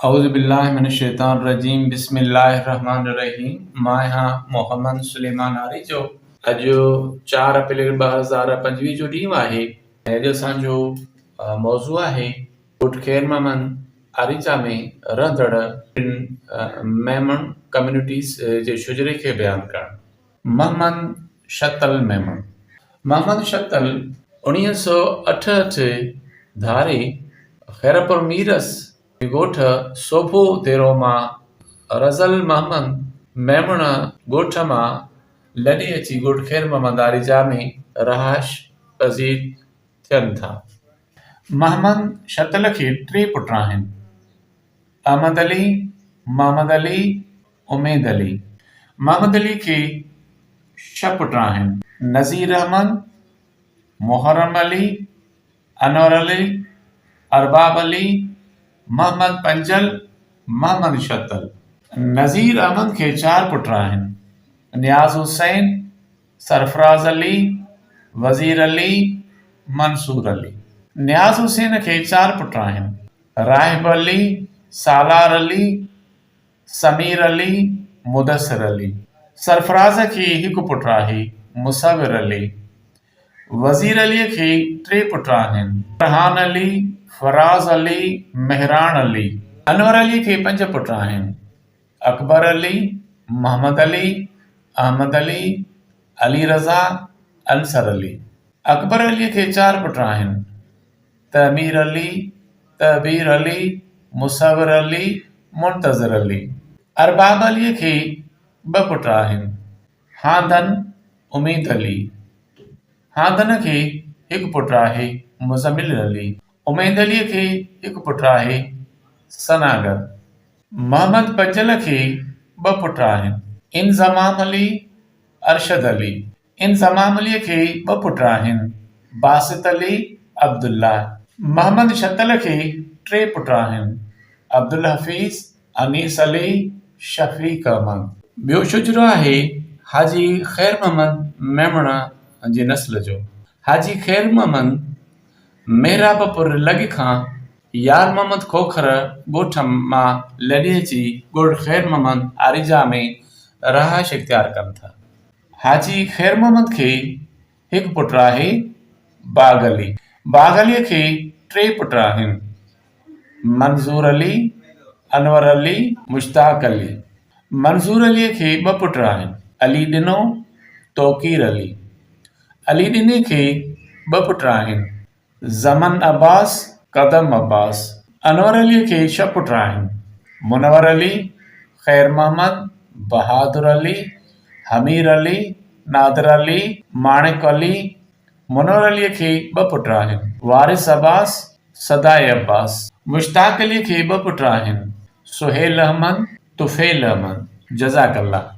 औज़ुबिल्लाहिमिनश्शैतानिर्रजीम बिस्मिल्लाहिर्रहमानिर्रहीम। मां यहाँ मोहम्मद सुलेमान आरिजो। अॼु 4 अप्रैल 2025 जो ॾींहुं आहे। अॼु असांजो मौज़ू आहे गुड ख़ैर मोहम्मद आरिजा में रहंदड़ मेमन कम्युनिटीज़ जे शुजरे खे बयानु करणु। मोहम्मद शतल मेमन। मोहम्मद शतल 1968 धारे खैरपुर मीरस ॻोठ सोभो देरो मां रज़ल मोहम्मद मेमण ॻोठ मां लॾे अची गुड ख़ैर मोहम्मद आरिजा में रहाइश पज़ीर थियनि था। मोहम्मद शतल खे 3 पुट आहिनि: अहमद अली, मोहम्मद अली, उमैद अली। मोहम्मद अली खे 6 पुट आहिनि: नज़ीर अहमद, मुहर्रम अली, अनवर अली, अरबाब अली, मोहम्मद पंजल, मोहम्मद शतल। नज़ीर अहमद खे 4 पुट आहिनि: नियाज़ हुसैन, सरफराज अली, वज़ीर अली, मंसूर अली। नियाज़ हुसैन खे 4 पुट आहिनि: राहिब अली, सालार अली, समीर अली, मुदस्सिर अली। सरफराज खे 1 पुट आहे: मुसविर अली। वज़ीर अलीअ खे 3 पुट आहिनि: फरहान अली, फराज़ अली, मेहरान अली। अनवर अलीअ खे 5 पुट आहिनि: अकबर अली, मोहम्मद अली, अहमद अली, अली रज़ा, अंसर अली। अकबर अलीअ खे 4 पुट आहिनि: तमीर अली, तबीर अली, मुसविर अली, मुंतज़िर अली। अरबाब अलीअ खे 2 पुट आहिनि: हादन, उमीद अली। हादन खे 1 पुट आहे: मुज़मिल अली। उमैद अलीअ खे 1 पुट आहे: सनागर। मोहम्मद पंजल खे 2 पुट आहिनि: इंज़माम अली, अरशद अली। इंज़माम अलीअ खे 2 पुट आहिनि: बासित अली, अब्दुल्ला। मोहम्मद शतल खे 3 पुट आहिनि: अब्दुल हफ़ीज़, अनीस अली, शफ़ीक अहमद। ॿियो शुजरो आहे हाजी ख़ैर मोहम्मद मेमण जी नस्ल जो। हाजी ख़ैर मोहम्मद मेहराबपुर लॻ खां यार मोहम्मद खोखर ॻोठ मां लॾे अची गुड ख़ैर मोहम्मद आरिजा में रहाइश इख्तियार कनि था। हाजी ख़ैर मोहम्मद खे 1 पुट आहे: बाग़ अली। बाग़ अलीअ खे 3 पुट आहिनि: मंज़ूर अली, अनवर अली, मुश्ताक अली। मंज़ूर अलीअ खे 2 पुट आहिनि: अली ॾिनो, तौक़ीर अली। अली ॾिने खे 2 पुट आहिनि: ज़मन अब्बास, कदम अब्बास। अनवर अलीअ खे 6 पुट आहिनि: मुनवर अली, ख़ैर मोहम्मद, बहादुर अली, हमीर अली, नादिर अली, माणिक अली। मुनवर अलीअ खे 2 पुट आहिनि: वारिस अब्बास, सदाए अब्बास। मुश्ताक अलीअ खे 2 पुट आहिनि: सुहेल अहमद, तुफ़ैल अहमद। जज़ाकल्लाह।